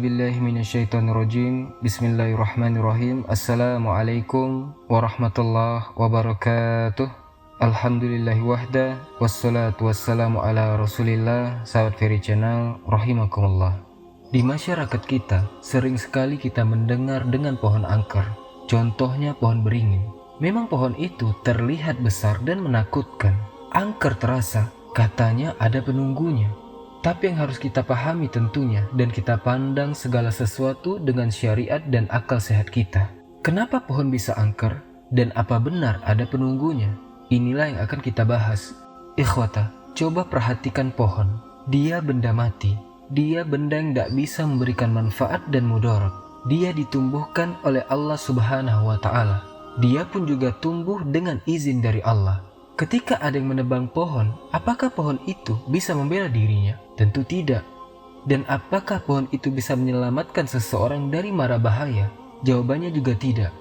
A'udzubillahi minasyaitonirrajim. Bismillahirrahmanirrahim. Assalamualaikum warahmatullahi wabarakatuh. Alhamdulillahi wahda, wassalatu wassalamu ala rasulillah. Sahabat Ferry Channel, rahimakumullah. Di masyarakat kita, sering sekali kita mendengar dengan pohon angker. Contohnya pohon beringin. Memang pohon itu terlihat besar dan menakutkan. Angker terasa, katanya ada penunggunya. Tapi yang harus kita pahami tentunya dan kita pandang segala sesuatu dengan syariat dan akal sehat kita. Kenapa pohon bisa angker dan apa benar ada penunggunya? Inilah yang akan kita bahas. Ikhwata, coba perhatikan pohon. Dia benda mati. Dia benda yang tidak bisa memberikan manfaat dan mudarat. Dia ditumbuhkan oleh Allah Subhanahu wa Ta'ala. Dia pun juga tumbuh dengan izin dari Allah. Ketika ada yang menebang pohon, apakah pohon itu bisa membela dirinya? Tentu tidak. Dan apakah pohon itu bisa menyelamatkan seseorang dari mara bahaya? Jawabannya juga tidak.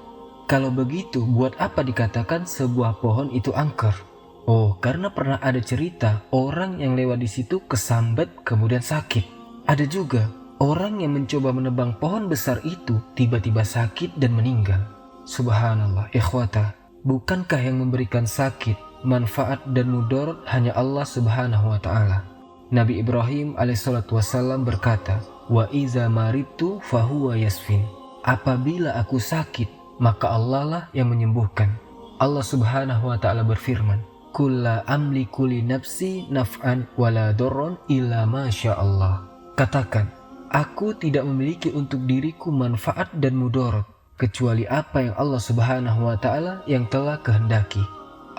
Kalau begitu, buat apa dikatakan sebuah pohon itu angker? Oh, karena pernah ada cerita orang yang lewat di situ kesambat kemudian sakit. Ada juga orang yang mencoba menebang pohon besar itu tiba-tiba sakit dan meninggal. Subhanallah, ikhwata. Bukankah yang memberikan sakit, manfaat dan mudarat hanya Allah Subhanahu wa Ta'ala? Nabi Ibrahim alaihissalatu wassalam berkata, "Wa iza maridtu fahuwa yasfin." Apabila aku sakit, maka Allah lah yang menyembuhkan. Allah Subhanahu wa Ta'ala berfirman, "Qul la amliku li nafsi naf'an wala darran illa ma syaa Allah." Katakan, aku tidak memiliki untuk diriku manfaat dan mudarat kecuali apa yang Allah Subhanahu wa Ta'ala yang telah kehendaki.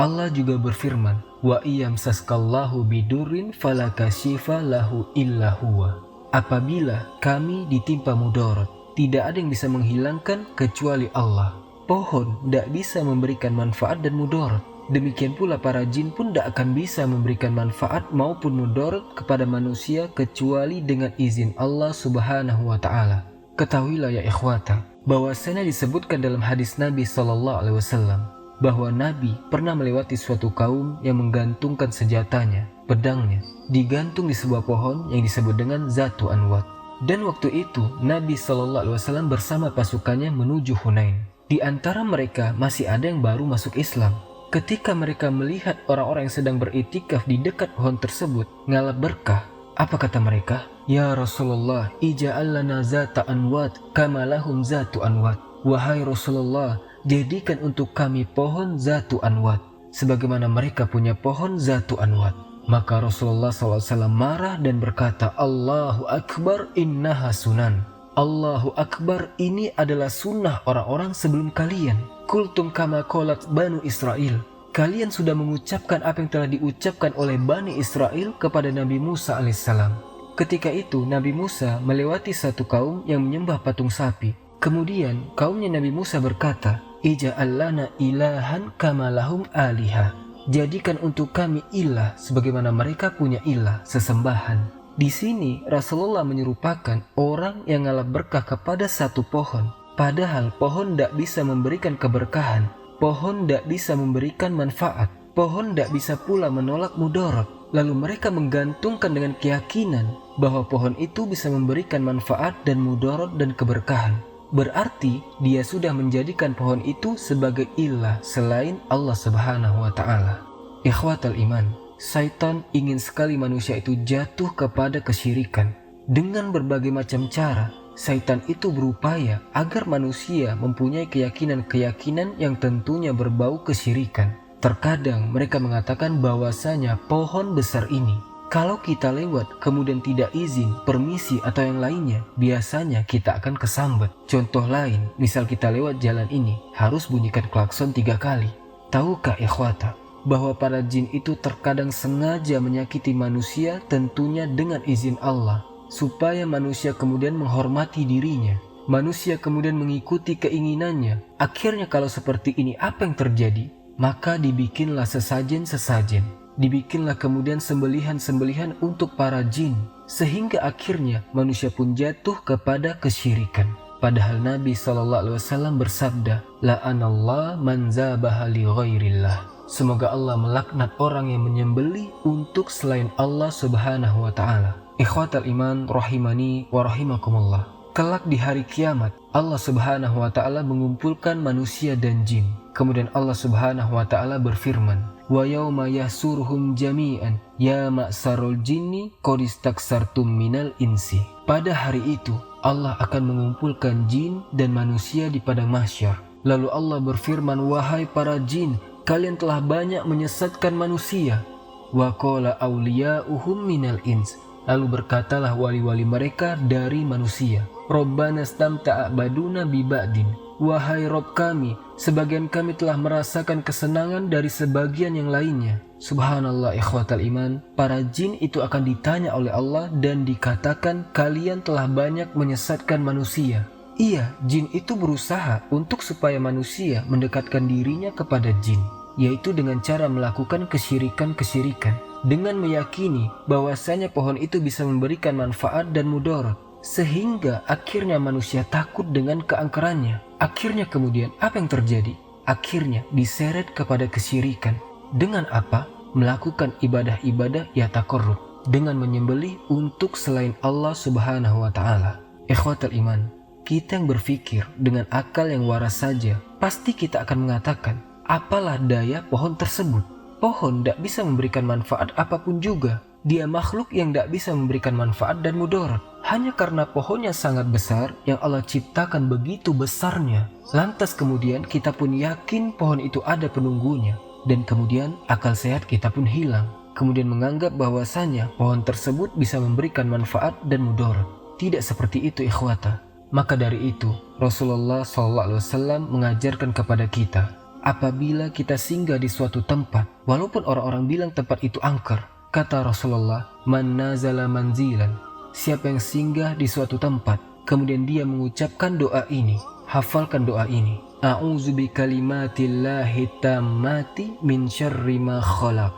Allah juga berfirman, "Wa iyamsaskallahu bidurrin fala kashifa lahu illa huwa." Apabila kami ditimpa mudarat, tidak ada yang bisa menghilangkan kecuali Allah. Pohon tidak bisa memberikan manfaat dan mudarat. Demikian pula para jin pun tidak akan bisa memberikan manfaat maupun mudarat kepada manusia kecuali dengan izin Allah Subhanahu wa Ta'ala. Ketahuilah ya ikhwata, bahwasanya disebutkan dalam hadis Nabi SAW bahwa Nabi pernah melewati suatu kaum yang menggantungkan senjatanya, pedangnya, digantung di sebuah pohon yang disebut dengan Zatu Anwat. Dan waktu itu Nabi SAW bersama pasukannya menuju Hunain. Di antara mereka masih ada yang baru masuk Islam. Ketika mereka melihat orang-orang yang sedang beriktikaf di dekat pohon tersebut ngalap berkah, apa kata mereka? "Ya Rasulullah, ija'al lana zata anwat kama lahum zatu anwat." Wahai Rasulullah, jadikan untuk kami pohon Zatu Anwat sebagaimana mereka punya pohon Zatu Anwat. Maka Rasulullah SAW marah dan berkata, "Allahu Akbar, innaha sunan." Allahu Akbar, ini adalah sunnah orang-orang sebelum kalian. Kultum kama qalat Banu Israel. Kalian sudah mengucapkan apa yang telah diucapkan oleh Bani Israel kepada Nabi Musa alaihissalam. Ketika itu Nabi Musa melewati satu kaum yang menyembah patung sapi. Kemudian kaumnya Nabi Musa berkata, "Ija'al lana ilahan kama lahum alihah." Jadikan untuk kami ilah sebagaimana mereka punya ilah, sesembahan. Di sini Rasulullah menyerupakan orang yang ngalap berkah kepada satu pohon. Padahal pohon tidak bisa memberikan keberkahan. Pohon tidak bisa memberikan manfaat. Pohon tidak bisa pula menolak mudarat. Lalu mereka menggantungkan dengan keyakinan bahwa pohon itu bisa memberikan manfaat dan mudarat dan keberkahan. Berarti dia sudah menjadikan pohon itu sebagai ilah selain Allah Subhanahu wa Ta'ala. Ikhwatal iman, syaitan ingin sekali manusia itu jatuh kepada kesyirikan. Dengan berbagai macam cara, syaitan itu berupaya agar manusia mempunyai keyakinan-keyakinan yang tentunya berbau kesyirikan. Terkadang mereka mengatakan bahwasanya pohon besar ini, kalau kita lewat kemudian tidak izin, permisi atau yang lainnya, biasanya kita akan kesambat. Contoh lain, misal kita lewat jalan ini, harus bunyikan klakson 3 kali. Tahukah ikhwata, bahwa para jin itu terkadang sengaja menyakiti manusia tentunya dengan izin Allah, supaya manusia kemudian menghormati dirinya. Manusia kemudian mengikuti keinginannya. Akhirnya kalau seperti ini apa yang terjadi? Maka dibikinlah sesajen-sesajen. Dibikinlah kemudian sembelihan-sembelihan untuk para jin, sehingga akhirnya manusia pun jatuh kepada kesyirikan. Padahal Nabi SAW bersabda, "La'anallah man zabaha li ghairillah." Semoga Allah melaknat orang yang menyembelih untuk selain Allah Subhanahu wa Ta'ala. Ikhwatal iman rahimani wa rahimakumullah. Kelak di hari kiamat, Allah Subhanahu wa Ta'ala mengumpulkan manusia dan jin. Kemudian Allah Subhanahu wa Ta'ala berfirman, "Wa yauma yahsuruhum jami'an ya ma'sarul jinni qad istaksartum minal insi." Pada hari itu, Allah akan mengumpulkan jin dan manusia di padang mahsyar. Lalu Allah berfirman, "Wahai para jin, kalian telah banyak menyesatkan manusia." Wa qala awliya'uhum minal ins. Lalu berkatalah wali-wali mereka dari manusia, "Rabbana stamta'a baduna bi ba'din." Wahai Rob kami, sebagian kami telah merasakan kesenangan dari sebagian yang lainnya. Subhanallah ikhwatal iman, para jin itu akan ditanya oleh Allah dan dikatakan, "Kalian telah banyak menyesatkan manusia." Iya, jin itu berusaha untuk supaya manusia mendekatkan dirinya kepada jin, yaitu dengan cara melakukan kesyirikan-kesyirikan, dengan meyakini bahwasanya pohon itu bisa memberikan manfaat dan mudarat, sehingga akhirnya manusia takut dengan keangkerannya. Akhirnya kemudian apa yang terjadi? Akhirnya diseret kepada kesyirikan. Dengan apa? Melakukan ibadah-ibadah taqarrub, dengan menyembelih untuk selain Allah Subhanahu wa Ta'ala. Ikhwatal iman, kita yang berpikir dengan akal yang waras saja, pasti kita akan mengatakan, apalah daya pohon tersebut? Pohon tidak bisa memberikan manfaat apapun juga. Dia makhluk yang tidak bisa memberikan manfaat dan mudarat. Hanya karena pohonnya sangat besar, yang Allah ciptakan begitu besarnya. Lantas kemudian kita pun yakin pohon itu ada penunggunya. Dan kemudian akal sehat kita pun hilang. Kemudian menganggap bahwasanya pohon tersebut bisa memberikan manfaat dan mudarat. Tidak seperti itu ikhwata. Maka dari itu, Rasulullah SAW mengajarkan kepada kita, apabila kita singgah di suatu tempat, walaupun orang-orang bilang tempat itu angker, kata Rasulullah, "Man nazala manzilan." Siapa yang singgah di suatu tempat, kemudian dia mengucapkan doa ini, hafalkan doa ini. A'udzu bikalimatillahi tammati min syarri ma khalaq.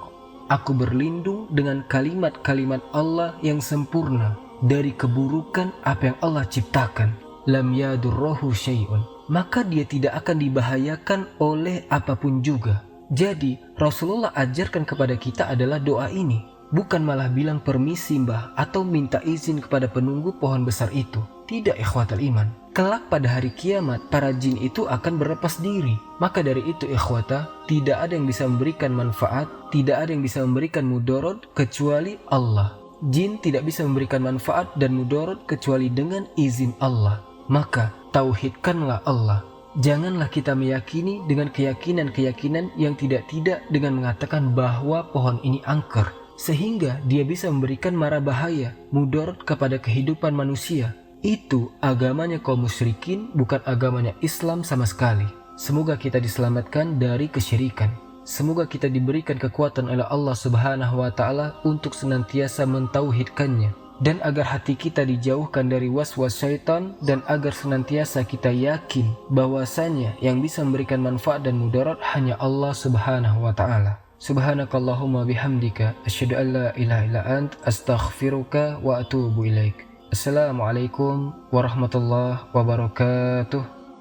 Aku berlindung dengan kalimat-kalimat Allah yang sempurna dari keburukan apa yang Allah ciptakan. Lam yadurruhu syai'un. Maka dia tidak akan dibahayakan oleh apapun juga. Jadi Rasulullah ajarkan kepada kita adalah doa ini, bukan malah bilang permisi mbah atau minta izin kepada penunggu pohon besar itu. Tidak ikhwatal iman. Kelak pada hari kiamat, para jin itu akan berlepas diri. Maka dari itu ikhwata, tidak ada yang bisa memberikan manfaat, tidak ada yang bisa memberikan mudarat kecuali Allah. Jin tidak bisa memberikan manfaat dan mudarat kecuali dengan izin Allah. Maka tauhidkanlah Allah. Janganlah kita meyakini dengan keyakinan-keyakinan yang tidak-tidak dengan mengatakan bahwa pohon ini angker, sehingga dia bisa memberikan mara bahaya, mudarat kepada kehidupan manusia. Itu agamanya kaum musyrikin, bukan agamanya Islam sama sekali. Semoga kita diselamatkan dari kesyirikan. Semoga kita diberikan kekuatan oleh Allah Subhanahu wa Ta'ala untuk senantiasa mentauhidkannya, dan agar hati kita dijauhkan dari was-was syaitan, dan agar senantiasa kita yakin bahwasanya yang bisa memberikan manfaat dan mudarat hanya Allah Subhanahu wa Ta'ala. Subhanakallahumma bihamdika asyhadu an la ilaha illa ant astaghfiruka wa atubu ilaik. Assalamualaikum warahmatullahi wabarakatuh.